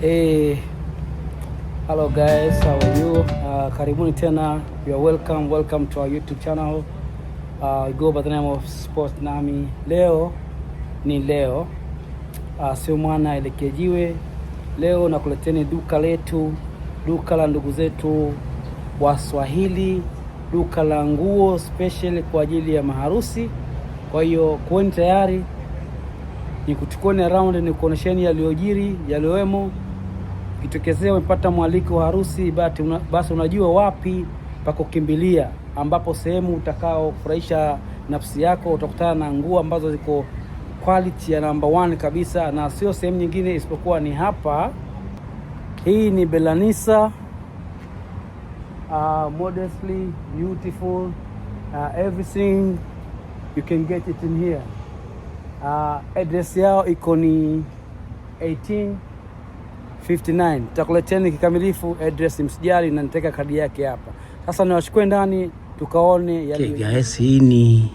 Hey, hello guys, how are you? Karibuni tena. You are welcome to our YouTube channel. I go by the name of Sport Nami. Leo ni leo, sio mwana elekejiwe. Leo nakuleteni duka letu, duka la ndugu zetu Waswahili, duka la nguo special kwa ajili ya maharusi. Kwa hiyo kuweni tayari, nikuchukue around, nikuonesheni yaliyojiri, yaliyoemo. Kitokezea umepata mwaliko wa harusi, basi unajua wapi pa kukimbilia, ambapo sehemu utakao furahisha nafsi yako. Utakutana na nguo ambazo ziko quality ya number 1 kabisa, na sio sehemu nyingine isipokuwa ni hapa. Hii ni Belanisa, modestly beautiful, everything you can get it in here. Address yao iko ni 1859. Tutakuleteni kikamilifu address, msijali, na niteka kadi yake hapa. Sasa niwachukue ndani tukaone yale. Okay guys, hii ni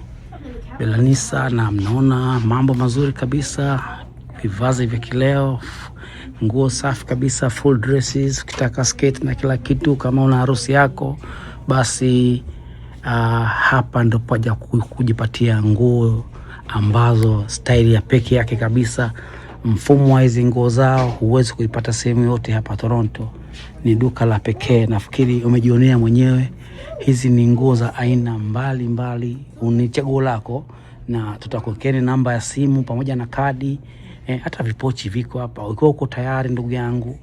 Belanisa na mnaona mambo mazuri kabisa, vivazi vya kileo, nguo safi kabisa, full dresses. Ukitaka skate na kila kitu, kama una harusi yako, basi hapa ndo paja kujipatia nguo ambazo style ya peke yake kabisa. Mfumo wa hizi nguo zao huwezi kuipata sehemu yote hapa Toronto. Ni duka la pekee, nafikiri umejionea mwenyewe. Hizi ni nguo za aina mbali, ni chaguo lako, na tutakuwekeni namba ya simu pamoja na kadi. Hata vipochi viko hapa. Ukiwa uko tayari ndugu yangu,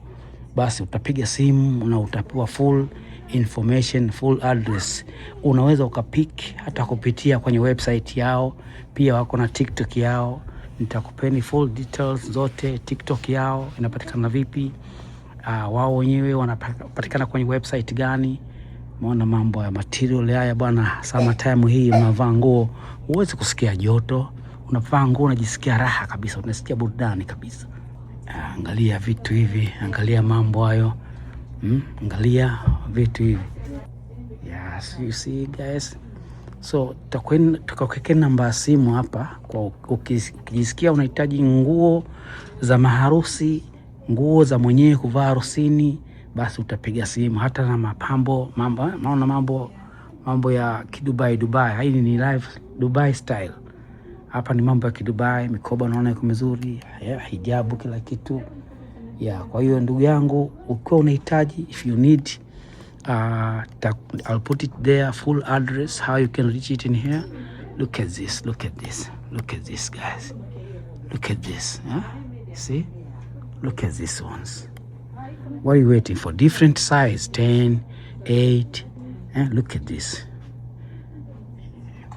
basi utapiga simu na utapewa full information, full address. Unaweza ukapick hata kupitia kwenye website yao, pia wako na TikTok yao. Nitakupeni full details zote. TikTok yao inapatikana vipi, wao wenyewe wanapatikana kwenye website gani. Maona mambo ya material haya bwana, summer time hii unavaa nguo uweze kusikia joto, unavaa nguo unajisikia raha kabisa, unasikia burudani kabisa. Angalia vitu hivi, angalia mambo hayo, angalia vitu hivi. Yes, you see guys. So tutakuwekea namba ya simu hapa, kwa ukijisikia unahitaji nguo za maharusi, nguo za mwenyewe kuvaa harusini, basi utapiga simu. Hata na mapambo, mambo ya kidubai Dubai. Hii ni live Dubai style. Hapa ni mambo ya kidubai, mikoba naona iko mizuri, hijabu, kila kitu. Kwa hiyo ndugu yangu, ukiwa unahitaji, if you need, I'll put it there, full address, how you can reach it in here. Look at this guys, look at this, see, look at these ones. What are you waiting for? Different size, 10, 8, look at this.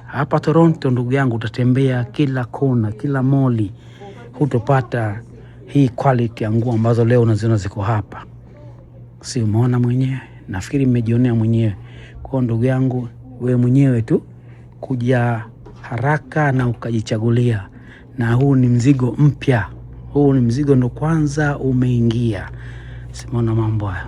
Hapa Toronto ndugu yangu, utatembea kila kona, kila moli, hutopata hii quality ya nguo ambazo leo unaziona ziko hapa. Si umeona mwenyewe? Nafikiri mmejionea mwenyewe. Kwa ndugu yangu, wewe mwenyewe tu kuja haraka na ukajichagulia. Na huu ni mzigo mpya. Huu ni mzigo ndo kwanza umeingia. Simuona mambo haya.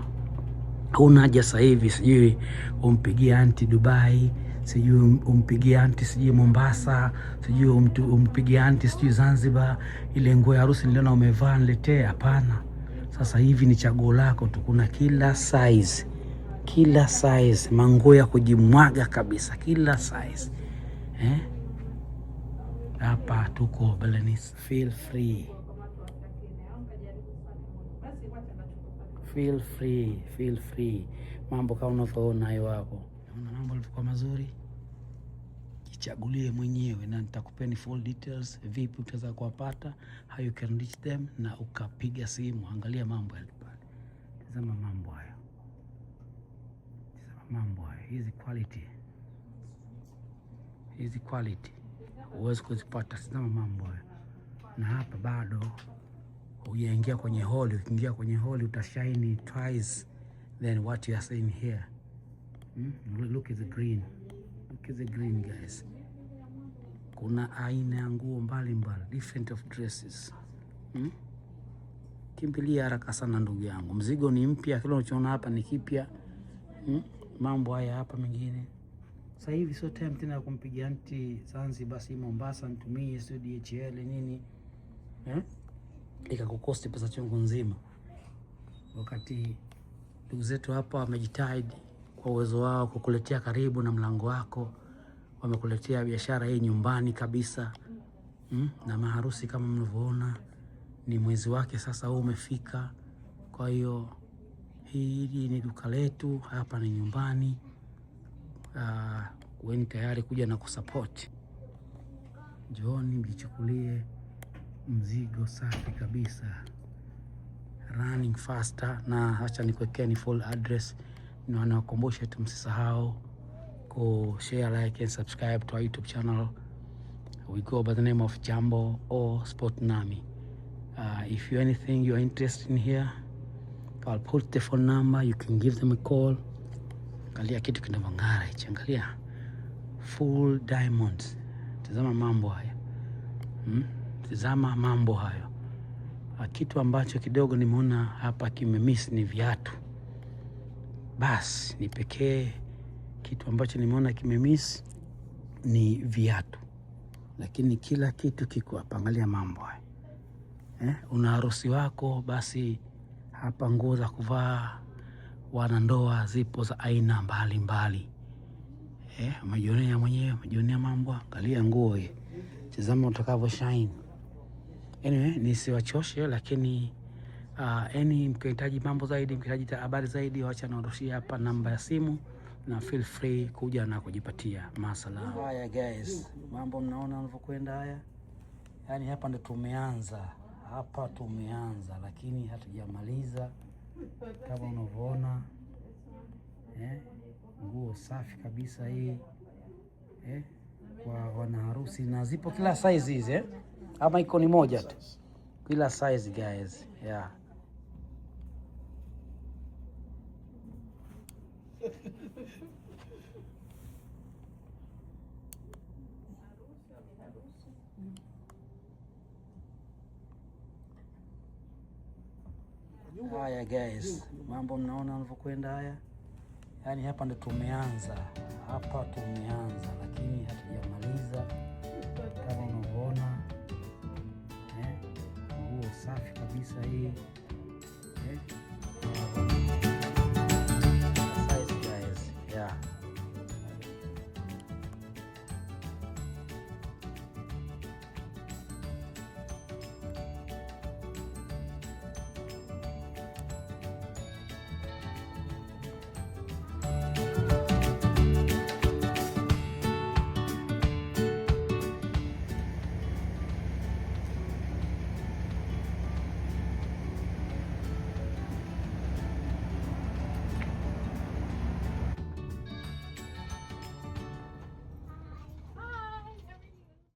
Huna haja sasa hivi sijui umpigie anti Dubai, sijui umpigie anti sijui Mombasa, sijui umpigie anti sijui Zanzibar, ile nguo ya harusi niliona umevaa niletee. Hapana. Sasa hivi ni chaguo lako tu, kuna kila size, manguo ya kujimwaga kabisa, kila size. Hapa tuko Belanisa. Feel feel free. Mambo kama unavyoona hayo hapo, naona mambo yalikuwa mazuri. Jichagulie mwenyewe na nitakupeni full details, vipi utaweza kuwapata, how you can reach them, na ukapiga simu. Angalia mambo yale pale, tazama mambo haya, hizi quality huwezi kuzipata. Tazama mambo haya, na hapa bado hujaingia kwenye hall. Ukiingia kwenye hall utashine twice than what you are seeing here. Look at the green. Look at the green guys. Kuna aina ya nguo mbalimbali, different of dresses. Kimbilia haraka sana ndugu yangu, mzigo ni mpya, kile unachoona hapa ni kipya. Mambo haya hapa mengine sasa hivi sio time tena ya kumpigia anti Zanzibar, basi Mombasa nitumie sio DHL nini, ikakukosti pesa chungu nzima, wakati ndugu zetu hapa wamejitahidi kwa uwezo wao kukuletea karibu na mlango wako. Wamekuletea biashara hii nyumbani kabisa. Na maharusi kama mnavyoona ni mwezi wake sasa huu umefika. Kwa hiyo hili ni duka letu, hapa ni nyumbani. Kuweni tayari kuja na kusupport. Njooni mjichukulie mzigo safi kabisa, running faster. Na acha nikuwekeni full address, na nawakumbusha tu msisahau ku share, like and subscribe to our YouTube channel. We go by the name of Jambo or Sport Nami. If you anything you are interested in here, I'll put the phone number, you can give them a call. Angalia kitu kinavong'ara hichi, angalia full diamonds. Tazama mambo haya, tazama mambo hayo. Kitu ambacho kidogo nimeona hapa kimemiss ni viatu. Basi ni pekee kitu ambacho nimeona kimemiss ni viatu, lakini kila kitu kiko hapa. Angalia mambo haya. Una harusi wako, basi hapa nguo za kuvaa wanandoa zipo za aina mbalimbali. Umejionea mwenyewe, umejionea mambo. Angalia nguo hii, tazama utakavyo shine. Anyway, nisiwachoshe, lakini mkihitaji mambo zaidi, mkihitaji habari zaidi, wacha naondoshia hapa namba ya simu, na feel free kuja na kujipatia. Masala. Haya guys, mambo mnaona yanavyokwenda haya. Yaani hapa ndo tumeanza. Lakini hatujamaliza. Kama unavyoona, nguo safi kabisa hii, kwa wanaharusi, na zipo kila size hizi, ama iko ni moja tu, kila size guys, yeah. Haya guys, mambo mnaona yanavyokwenda haya. Yaani hapa ndo tumeanza, lakini hatujamaliza. Kama unavyoona, nguo safi kabisa hii.